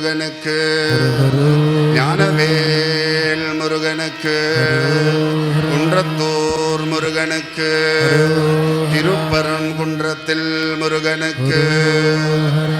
முருகனுக்கு, ஞானவேல் முருகனுக்கு, குன்றத்தூர் முருகனுக்கு, திருப்பரங்குன்றத்தில் முருகனுக்கு,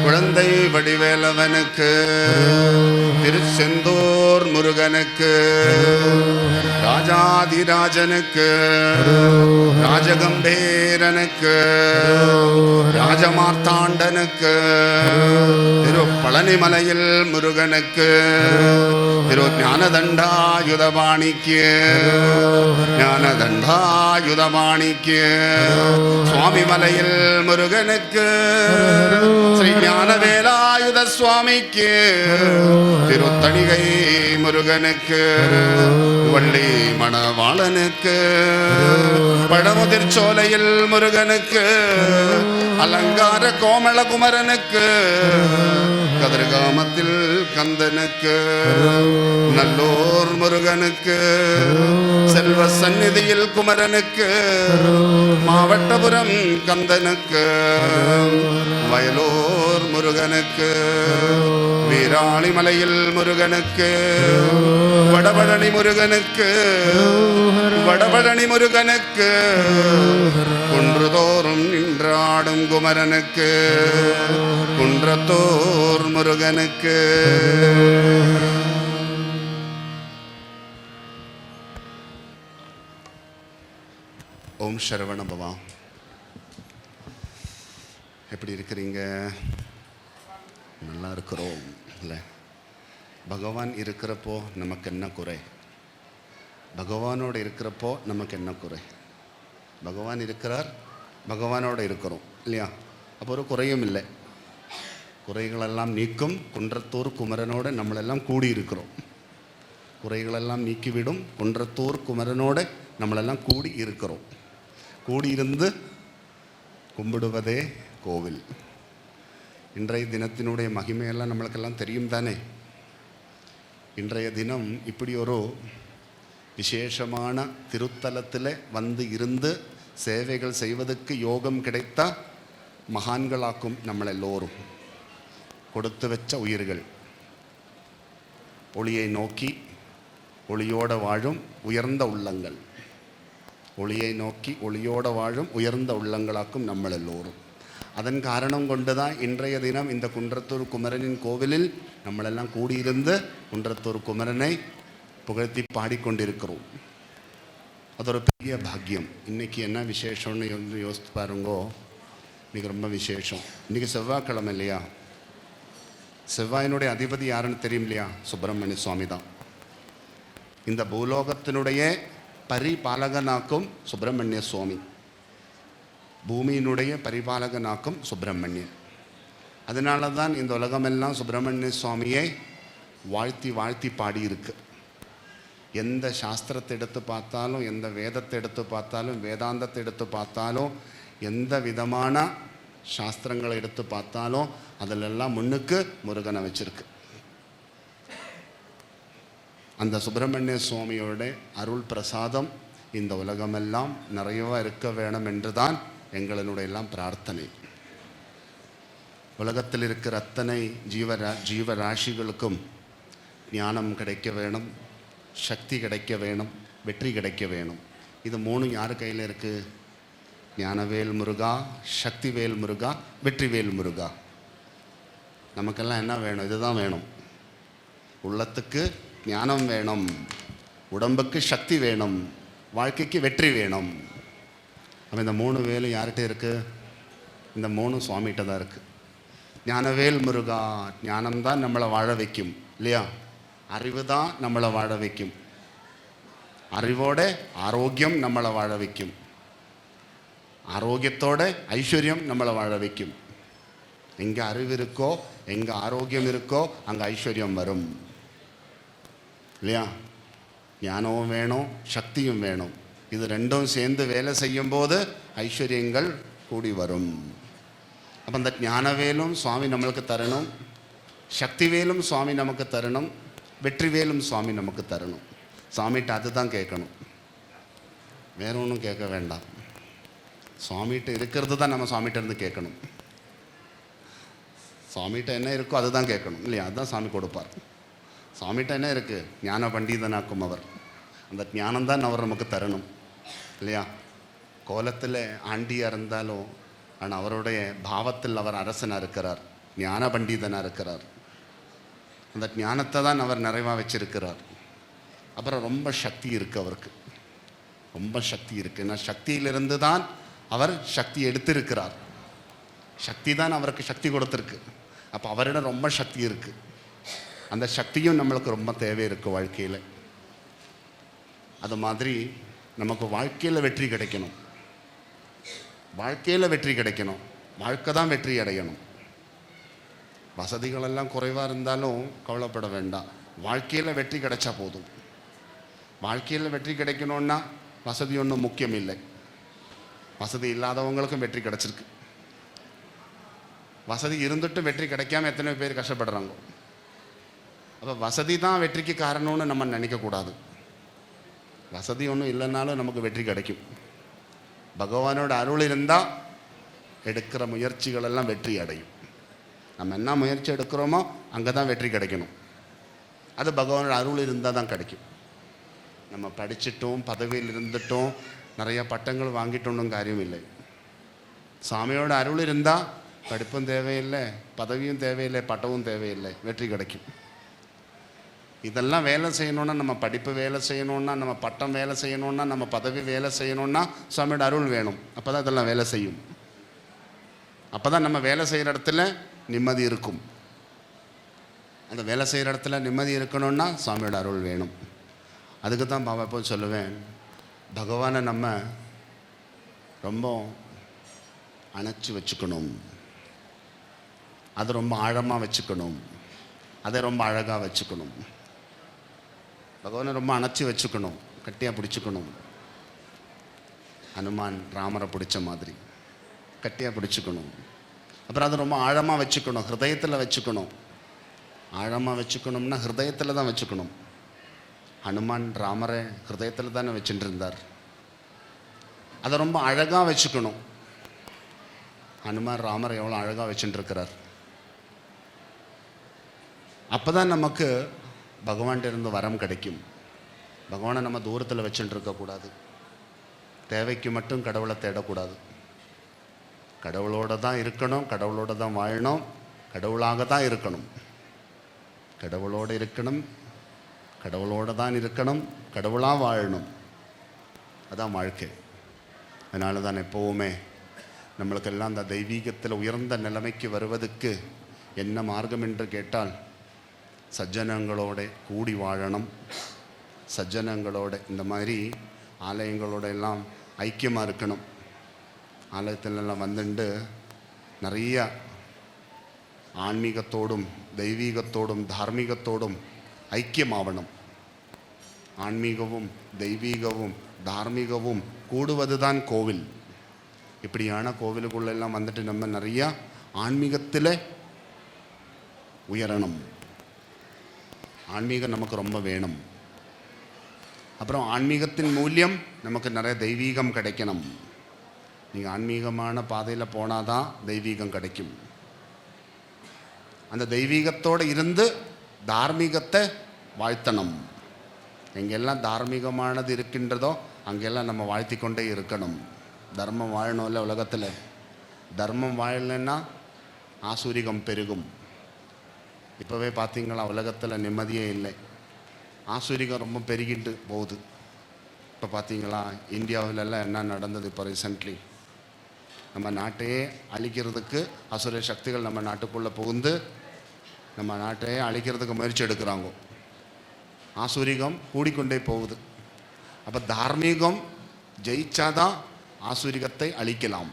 குழந்தை வடிவேலவனுக்கு, திருச்செந்தூர் முருகனுக்கு, ராஜாதிராஜனுக்கு, ராஜகம்பீரனுக்கு, ராஜமார்த்தாண்டனுக்கு, திரு பழனிமலையில் முருகனுக்கு, திரு ஞானதண்டாயுதபாணிக்கு, ஞானதண்டாயுதபாணிக்கு, சுவாமி மலையில் முருகனுக்கு, ஸ்ரீ ஞானவேலாயுத சுவாமிக்கு, திருத்தணிகை முருகனுக்கு, வள்ளி மணவாளனுக்கு, பழமுதிர் சோலையில் முருகனுக்கு, அலங்கார கோமள குமரனுக்கு, கதிர்காமத்தில் கந்தனுக்கு, நல்லூர் முருகனுக்கு, செல்வ சந்நிதியில் குமரனுக்கு, மாவட்டபுரம் கந்தனுக்கு, வயலூர் முருகனுக்கு, வீராளிமலையில் முருகனுக்கு, வடபழனி முருகனுக்கு, வடபழனி முருகனுக்கு, குன்றுதோறும் நின்றாடும் குமரனுக்கு, குன்றத்தூர் முருகனுக்கு. ஓம் சரவண பவா. எப்படி இருக்கிறீங்க? நல்லா இருக்கிறோம் இல்லை? பகவான் இருக்கிறப்போ நமக்கு என்ன குறை? பகவானோடு இருக்கிறப்போ நமக்கு என்ன குறை? பகவான் இருக்கிறார், பகவானோடு இருக்கிறோம் இல்லையா? அப்போ ஒரு குறையும் இல்லை. குறைகளெல்லாம் நீக்கும் குன்றத்தூர் குமரனோடு நம்மளெல்லாம் கூடியிருக்கிறோம். குறைகளெல்லாம் நீக்கிவிடும் குன்றத்தூர் குமரனோடு நம்மளெல்லாம் கூடி இருக்கிறோம். கூடியிருந்து கும்பிடுவதே கோவில். இன்றைய தினத்தினுடைய மகிமையெல்லாம் நம்மளுக்கெல்லாம் தெரியும் தானே? இன்றைய தினம் இப்படி ஒரு விசேஷமான திருத்தலத்தில் வந்து இருந்து சேவைகள் செய்வதற்கு யோகம் கிடைத்த மகான்களாக்கும் நம்மளை எல்லோரும். கொடுத்து வச்ச உயிர்கள், ஒளியை நோக்கி ஒளியோடு வாழும் உயர்ந்த உள்ளங்கள், ஒளியை நோக்கி ஒளியோடு வாழும் உயர்ந்த உள்ளங்களாக்கும் நம்ம எல்லோரும். அதன் காரணம் கொண்டு தான் இன்றைய தினம் இந்த குன்றத்தூர் குமரனின் கோவிலில் நம்மளெல்லாம் கூடியிருந்து குன்றத்தூர் குமரனை புகழ்த்தி பாடிக்கொண்டிருக்கிறோம். அது ஒரு பெரிய பாக்கியம். இன்றைக்கி என்ன விசேஷம்னு யோசித்து பாருங்கோ. இன்றைக்கி ரொம்ப விசேஷம். இன்றைக்கி செவ்வாய்க்கிழமை இல்லையா? செவ்வாயினுடைய அதிபதி யாருன்னு தெரியும் இல்லையா? சுப்பிரமணிய சுவாமி தான். இந்த பூலோகத்தினுடைய பரிபாலகனாக்கும் சுப்பிரமணிய சுவாமி, பூமியினுடைய பரிபாலகனாக்கும் சுப்பிரமணியன். அதனால தான் இந்த உலகமெல்லாம் சுப்பிரமணிய சுவாமியை வாழ்த்தி வாழ்த்தி பாடியிருக்கு. எந்த சாஸ்திரத்தை எடுத்து பார்த்தாலும், எந்த வேதத்தை எடுத்து பார்த்தாலும், வேதாந்தத்தை எடுத்து பார்த்தாலும், எந்த விதமான சாஸ்திரங்களை எடுத்து பார்த்தாலும் அதிலெல்லாம் முன்னுக்கு முருகனை வச்சிருக்கு. அந்த சுப்பிரமணிய சுவாமியோட அருள் பிரசாதம் இந்த உலகமெல்லாம் நிறையவா இருக்க வேணும் என்று தான் எங்களுடைய எல்லாம் பிரார்த்தனை. உலகத்தில் இருக்கிற அத்தனை ஜீவராசிகளுக்கும் ஞானம் கிடைக்க வேணும், சக்தி கிடைக்க வேணும், வெற்றி கிடைக்க வேணும். இது மூணு யார் கையில் இருக்குது? ஞானவேல் முருகா, சக்திவேல் முருகா, வெற்றிவேல் முருகா. நமக்கெல்லாம் என்ன வேணும்? இதுதான் வேணும். உள்ளத்துக்கு ஞானம் வேணும், உடம்புக்கு சக்தி வேணும், வாழ்க்கைக்கு வெற்றி வேணும். அப்போ இந்த மூணு வேலும் யார்கிட்ட இருக்குது? இந்த மூணு சுவாமிகிட்ட தான் இருக்குது. ஞானவேல் முருகா, ஞானம்தான் நம்மளை வாழ வைக்கும் இல்லையா? அறிவு தான் நம்மளை வாழ வைக்கும். அறிவோட ஆரோக்கியம் நம்மளை வாழ வைக்கும். ஆரோக்கியத்தோட ஐஸ்வர்யம் நம்மளை வாழ வைக்கும். எங்கே அறிவு இருக்கோ, எங்கே ஆரோக்கியம் இருக்கோ, அங்கே ஐஸ்வர்யம் வரும் இல்லையா? ஞானமும் வேணும், சக்தியும் வேணும். இது ரெண்டும் சேர்ந்து வேலை செய்யும்போது ஐஸ்வர்யங்கள் கூடி வரும். அப்போ அந்த ஞானவேலும் சுவாமி நம்மளுக்கு தரணும், சக்திவேலும் சுவாமி நமக்கு தரணும், வெற்றிவேலும் சுவாமி நமக்கு தரணும். சுவாமிகிட்ட அதுதான் கேட்கணும், வேற ஒன்றும் கேட்க வேண்டாம். சுவாமிகிட்ட இருக்கிறது தான் நம்ம சுவாமிகிட்ட இருந்து கேட்கணும். சாமிகிட்ட என்ன இருக்கோ அதுதான் கேட்கணும் இல்லையா? அதுதான் சாமி கொடுப்பார். சாமிகிட்ட என்ன இருக்குது? ஞான பண்டிதனாக்கும் அவர். அந்த ஞானம்தான் அவர் நமக்கு தரணும் இல்லையா? கோலத்தில் ஆண்டியாக இருந்தாலும் ஆனால் அவருடைய பாவத்தில் அவர் அரசனாக இருக்கிறார், ஞான பண்டிதனாக இருக்கிறார். அந்த ஞானத்தை தான் அவர் நிறைவாக வச்சிருக்கிறார். அப்புறம் ரொம்ப சக்தி இருக்குது அவருக்கு, ரொம்ப சக்தி இருக்குது. ஏன்னா சக்தியிலிருந்து தான் அவர் சக்தி எடுத்திருக்கிறார். சக்தி தான் அவருக்கு சக்தி கொடுத்துருக்கு. அப்போ அவரிடம் ரொம்ப சக்தி இருக்குது. அந்த சக்தியும் நம்மளுக்கு ரொம்ப தேவை இருக்குது வாழ்க்கையில். அது மாதிரி நமக்கு வாழ்க்கையில் வெற்றி கிடைக்கணும், வாழ்க்கையில் வெற்றி கிடைக்கணும், வாழ்க்கை தான் வெற்றி அடையணும். வசதிகளெல்லாம் குறைவாக இருந்தாலும் கவலைப்பட வேண்டாம், வாழ்க்கையில் வெற்றி கிடைச்சா போதும். வாழ்க்கையில் வெற்றி கிடைக்கணுன்னா வசதி ஒன்றும் முக்கியம் இல்லை. வசதி இல்லாதவங்களுக்கும் வெற்றி கிடைச்சிருக்கு. வசதி இருந்துட்டு வெற்றி கிடைக்காம எத்தனை பேர் கஷ்டப்படுறாங்க. அப்போ வசதி தான் வெற்றிக்கு காரணம்னு நம்ம நினைக்கக்கூடாது. வசதி ஒன்றும் இல்லைன்னாலும் நமக்கு வெற்றி கிடைக்கும். பகவானோட அருள் இருந்தால் எடுக்கிற முயற்சிகளெல்லாம் வெற்றி அடையும். நம்ம என்ன முயற்சி எடுக்கிறோமோ அங்கே தான் வெற்றி கிடைக்கணும். அது பகவானோட அருள் இருந்தால் தான் கிடைக்கும். நம்ம படிச்சிட்டோம், பதவியில் இருந்துட்டோம், நிறைய பட்டங்கள் வாங்கிட்டோன்னும் காரியம் இல்லை. சாமியோட அருள் இருந்தால் படிப்பும் தேவையில்லை, பதவியும் தேவையில்லை, பட்டமும் தேவையில்லை, வெற்றி கிடைக்கும். இதெல்லாம் வேலை செய்யணுன்னா, நம்ம படிப்பு வேலை செய்யணுன்னா, நம்ம பட்டம் வேலை செய்யணுன்னா, நம்ம பதவி வேலை செய்யணுன்னா சாமியோட அருள் வேணும். அப்போ தான் இதெல்லாம் வேலை செய்யும். அப்போ தான் நம்ம வேலை செய்கிற இடத்துல நிம்மதி இருக்கும். அந்த வேலை செய்கிற இடத்துல நிம்மதி இருக்கணும்னா சாமியோட அருள் வேணும். அதுக்கு தான் பாபா எப்போ சொல்லுவேன், பகவானை நம்ம ரொம்ப அணைச்சி வச்சுக்கணும், அதை ரொம்ப ஆழமாக வச்சுக்கணும், அதை ரொம்ப அழகாக வச்சுக்கணும். பகவானை ரொம்ப அணைச்சி வச்சுக்கணும், கட்டியாக பிடிச்சிக்கணும். ஹனுமான் ராமரை பிடிச்ச மாதிரி கட்டியாக பிடிச்சிக்கணும். அப்புறம் அதை ரொம்ப ஆழமாக வச்சுக்கணும், ஹிருதயத்தில் வச்சுக்கணும். ஆழமாக வச்சுக்கணும்னா ஹிருதயத்தில் தான் வச்சுக்கணும். ஹனுமான் ராமரை ஹிருதயத்தில் தானே வச்சுட்டு இருந்தார். அதை ரொம்ப அழகாக வச்சுக்கணும். ஹனுமான் ராமரை எவ்வளோ அழகாக வச்சுட்டு இருக்கிறார். அப்போ தான் நமக்கு பகவான்கிட்ட இருந்து வரம் கிடைக்கும். பகவானை நம்ம தூரத்தில் வச்சுட்டு இருக்கக்கூடாது. தேவைக்கு மட்டும் கடவுளை தேடக்கூடாது. கடவுளோடு தான் இருக்கணும், கடவுளோடு தான் வாழணும், கடவுளாக தான் இருக்கணும். கடவுளோடு இருக்கணும், கடவுளோடு தான் இருக்கணும், கடவுளாக வாழணும். அதான் வாழ்க்கை. அதனால தான் எப்போவுமே நம்மளுக்கெல்லாம் அந்த தெய்வீகத்தில் உயர்ந்த நிலைமைக்கு வருவதுக்கு என்ன மார்க்கம் என்று கேட்டால், சஜ்ஜனங்களோட கூடி வாழணும். சஜ்ஜனங்களோட இந்த மாதிரி ஆலயங்களோட எல்லாம் ஐக்கியமாக இருக்கணும். ஆலயத்திலெல்லாம் வந்துட்டு நிறைய ஆன்மீகத்தோடும் தெய்வீகத்தோடும் தார்மீகத்தோடும் ஐக்கியமாகணும். ஆன்மீகமும் தெய்வீகமும் தார்மீகமும் கூடுவது தான் கோவில். இப்படியான கோவிலுக்குள்ளெல்லாம் வந்துட்டு நம்ம நிறையா ஆன்மீகத்தில் உயரணும். ஆன்மீகம் நமக்கு ரொம்ப வேணும். அப்புறம் ஆன்மீகத்தின் மூலியம் நமக்கு நிறைய தெய்வீகம் கிடைக்கணும். நீங்கள் ஆன்மீகமான பாதையில் போனால் தான் தெய்வீகம் கிடைக்கும். அந்த தெய்வீகத்தோடு இருந்து தார்மீகத்தை வாழ்த்தணும். எங்கெல்லாம் தார்மீகமானது இருக்கின்றதோ அங்கெல்லாம் நம்ம வாழ்த்தி கொண்டே இருக்கணும். தர்மம் வாழணும்ல உலகத்தில். தர்மம் வாழலைன்னா ஆசூரிகம் பெருகும். இப்போவே பார்த்தீங்களா, உலகத்தில் நிம்மதியே இல்லை. ஆசூரிகம் ரொம்ப பெருகிட்டு போகுது. இப்போ பார்த்தீங்களா இந்தியாவிலெல்லாம் என்ன நடந்தது? இப்போ ரீசெண்ட்லி நம்ம நாட்டையே அழிக்கிறதுக்கு அசுர சக்திகள் நம்ம நாட்டுக்குள்ளே புகுந்து நம்ம நாட்டையே அழிக்கிறதுக்கு முயற்சி எடுக்கிறாங்க. ஆசூரிகம் கூடிக்கொண்டே போகுது. அப்போ தார்மீகம் ஜெயிச்சாதான் ஆசூரிகத்தை அழிக்கலாம்.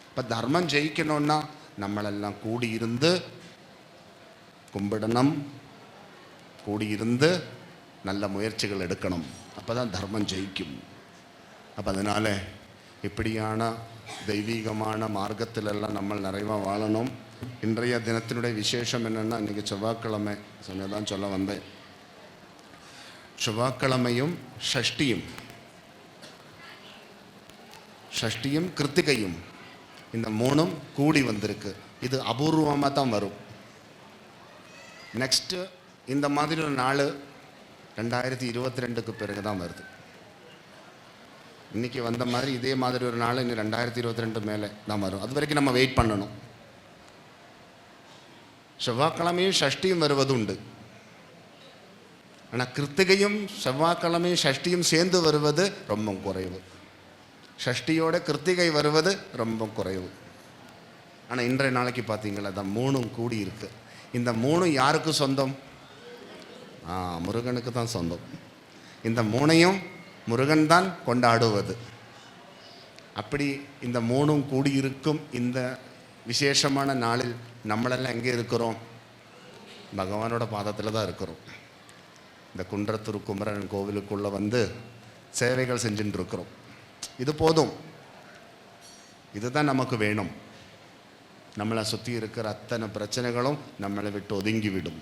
இப்போ தர்மம் ஜெயிக்கணும்னா நம்மளெல்லாம் கூடியிருந்து கும்பிடணும், கூடியிருந்து நல்ல முயற்சிகள் எடுக்கணும். அப்போ தான் தர்மம் ஜெயிக்கும். அப்போ அதனால் இப்படியான தெய்வீகமான மார்க்கத்திலெல்லாம் நம்ம நிறைவாக வாழணும். இன்றைய தினத்தினுடைய விசேஷம் என்னென்னா, இன்றைக்கி செவ்வாய்க்கிழமை சொன்னதான் சொல்ல வந்தேன். செவ்வாய்க்கிழமையும் ஷஷ்டியும் கிருத்திகையும் இந்த மூணும் கூடி வந்திருக்கு. இது அபூர்வமாக தான் வரும். நெக்ஸ்ட்டு இந்த மாதிரி ஒரு நாள் 2022க்கு பிறகு தான் வருது. இன்றைக்கி வந்த மாதிரி இதே மாதிரி ஒரு நாள் இன்னும் 2022 மேலே தான் வரும். அது வரைக்கும் நம்ம வெயிட் பண்ணணும். செவ்வாய்க்கிழமையும் ஷஷ்டியும் வருவது உண்டு. ஆனால் கிருத்திகையும் செவ்வாய்க்கிழமையும் ஷஷ்டியும் சேர்ந்து வருவது ரொம்ப குறைவு. ஷஷ்டியோட கிருத்திகை வருவது ரொம்ப குறைவு. ஆனால் இன்றைய நாளைக்கு பார்த்தீங்களா, அந்த 3 கூடி இருக்கு. இந்த 3 யாருக்கு சொந்தம்? முருகனுக்கு தான் சொந்தம். இந்த 3ஐயும் முருகன் தான் கொண்டாடுவது. அப்படி இந்த 3ம் கூடியிருக்கும் இந்த விசேஷமான நாளில் நம்மளெல்லாம் எங்கே இருக்கிறோம்? பகவானோட பாதத்தில் தான் இருக்கிறோம். இந்த குன்றத்தூர் குமரன் கோவிலுக்குள்ளே வந்து சேவைகள் செஞ்சுட்டு இருக்கிறோம். இது போதும், இதுதான் நமக்கு வேணும். நம்மளை சுற்றி இருக்கிற அத்தனை பிரச்சனைகளும் நம்மளை விட்டு ஒதுங்கிவிடும்.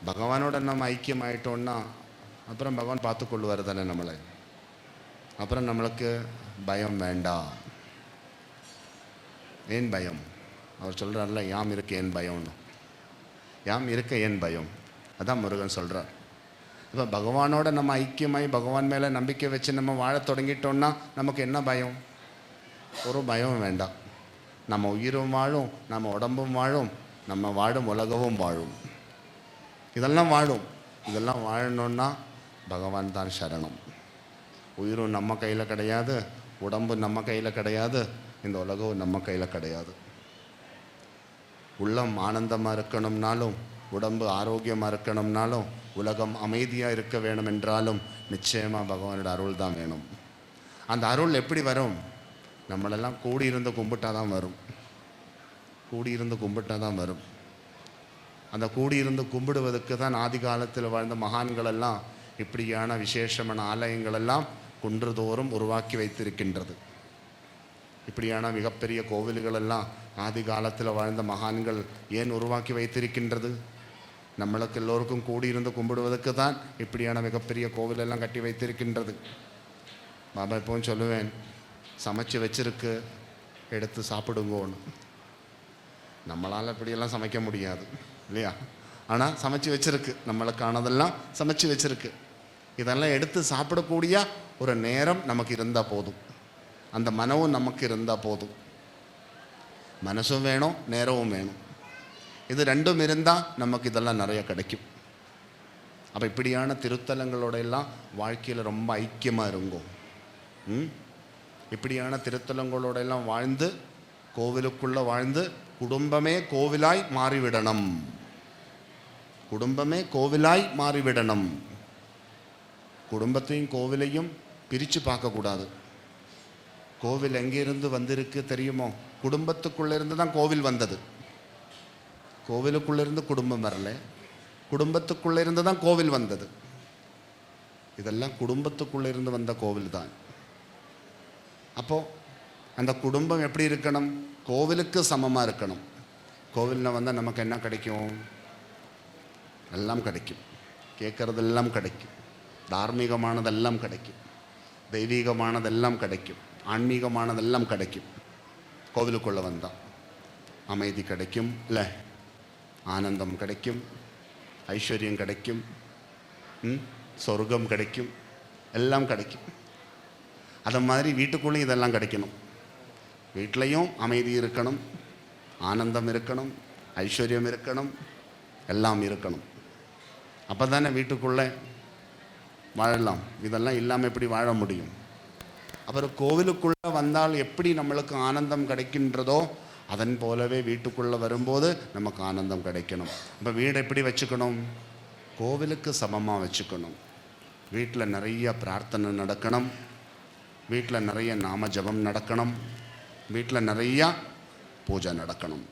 பகவானோட நம்ம ஐக்கியமாயிட்டோன்னா அப்புறம் பகவான் பார்த்துக்கொள்வார் தானே நம்மளை. அப்புறம் நம்மளுக்கு பயம் வேண்டாம். ஏன் பயம்? அவர் சொல்கிறார்ல, யாம் இருக்க ஏன் பயம்னு. யாம் இருக்க ஏன் பயம்? அதான் முருகன் சொல்கிறார். இப்போ பகவானோட நம்ம ஐக்கியமாகி பகவான் மேலே நம்பிக்கை வச்சு நம்ம வாழ தொடங்கிட்டோன்னா நமக்கு என்ன பயம்? ஒரு பயம் வேண்டாம். நம்ம உயிரும் வாழும், நம்ம உடம்பும் வாழும், நம்ம வாழும் உலகமும் வாழும். இதெல்லாம் வாழும். இதெல்லாம் வாழணுன்னா பகவான் தான் சரணம். உயிரும் நம்ம கையில் கிடையாது, உடம்பு நம்ம கையில் கிடையாது, இந்த உலகம் நம்ம கையில் கிடையாது. உள்ளம் ஆனந்தமாக இருக்கணும்னாலும், உடம்பு ஆரோக்கியமாக இருக்கணும்னாலும், உலகம் அமைதியாக இருக்க வேணும் என்றாலும் நிச்சயமாக பகவானோட அருள் தான் வேணும். அந்த அருள் எப்படி வரும்? நம்மளெல்லாம் கூடியிருந்து கும்பிட்டா தான் வரும். கூடியிருந்து கும்பிட்டா தான் வரும். அந்த கூடியிருந்து கும்பிடுவதற்கு தான் ஆதி காலத்தில் வாழ்ந்த மகான்களெல்லாம் இப்படியான விசேஷமான ஆலயங்களெல்லாம் குன்றுதோறும் உருவாக்கி வைத்திருக்கின்றது. இப்படியான மிகப்பெரிய கோவில்களெல்லாம் ஆதி காலத்தில் வாழ்ந்த மகான்கள் ஏன் உருவாக்கி வைத்திருக்கின்றது? நம்மளுக்கு எல்லோருக்கும் கூடியிருந்து கும்பிடுவதற்கு தான் இப்படியான மிகப்பெரிய கோவிலெல்லாம் கட்டி வைத்திருக்கின்றது. பாபா எப்பவும் சொல்லுவேன், சமைச்சு வச்சிருக்கு, எடுத்து சாப்பிடுங்கோன்னு. நம்மளால் இப்படியெல்லாம் சமைக்க முடியாது இல்லையா? ஆனால் சமைச்சு வச்சிருக்கு, நம்மளுக்கானதெல்லாம் சமைச்சு வச்சிருக்கு. இதெல்லாம் எடுத்து சாப்பிடக்கூடிய ஒரு நேரம் நமக்கு இருந்தால் போதும். அந்த மனமும் நமக்கு இருந்தால் போதும். மனசும் வேணும், நேரமும் வேணும். இது ரெண்டும் இருந்தால் நமக்கு இதெல்லாம் நிறைய கிடைக்கும். அப்போ இப்படியான திருத்தலங்களோட எல்லாம் வாழ்க்கையில் ரொம்ப ஐக்கியமாக இருங்கோ. இப்படியான திருத்தலங்களோட எல்லாம் வாழ்ந்து, கோவிலுக்குள்ளே வாழ்ந்து, குடும்பமே கோவிலாய் மாறிவிடணும். குடும்பமே கோவிலாய் மாறிவிடணும். குடும்பத்தையும் கோவிலையும் பிரித்து பார்க்கக்கூடாது. கோவில் எங்கேருந்து வந்திருக்கு தெரியுமோ? குடும்பத்துக்குள்ளேருந்து தான் கோவில் வந்தது. கோவிலுக்குள்ளேருந்து குடும்பம் வரல, குடும்பத்துக்குள்ளேருந்து தான் கோவில் வந்தது. இதெல்லாம் குடும்பத்துக்குள்ளேருந்து வந்த கோவில் தான். அப்போது அந்த குடும்பம் எப்படி இருக்கணும்? கோவிலுக்கு சமமாக இருக்கணும். கோவிலில் வந்தால் நமக்கு என்ன கிடைக்கும்? எல்லாம் கிடைக்கும். கேட்குறதெல்லாம் கிடைக்கும். தார்மீகமானதெல்லாம் கிடைக்கும். தெய்வீகமானதெல்லாம் கிடைக்கும். ஆன்மீகமானதெல்லாம் கிடைக்கும். கோவிலுக்குள்ளே வந்தால் அமைதி கிடைக்கும், இல்லை ஆனந்தம் கிடைக்கும், ஐஸ்வர்யம் கிடைக்கும், சொர்க்கம் கிடைக்கும், எல்லாம் கிடைக்கும். அதை மாதிரி வீட்டுக்குள்ளேயும் இதெல்லாம் கிடைக்கணும். வீட்லேயும் அமைதி இருக்கணும், ஆனந்தம் இருக்கணும், ஐஸ்வர்யம் இருக்கணும், எல்லாம் இருக்கணும். அப்போ தானே வீட்டுக்குள்ளே வாழலாம். இதெல்லாம் இல்லாமல் எப்படி வாழ முடியும்? அப்புறம் கோவிலுக்குள்ளே வந்தால் எப்படி நம்மளுக்கு ஆனந்தம் கிடைக்கின்றதோ அதன் போலவே வீட்டுக்குள்ளே வரும்போது நமக்கு ஆனந்தம் கிடைக்கணும். இப்போ வீடு எப்படி வச்சுக்கணும்? கோவிலுக்கு சமமாக வச்சுக்கணும். வீட்டில் நிறைய பிரார்த்தனை நடக்கணும், வீட்டில் நிறைய நாம ஜபம் நடக்கணும், வீட்டில் நிறையா பூஜை நடக்கணும்.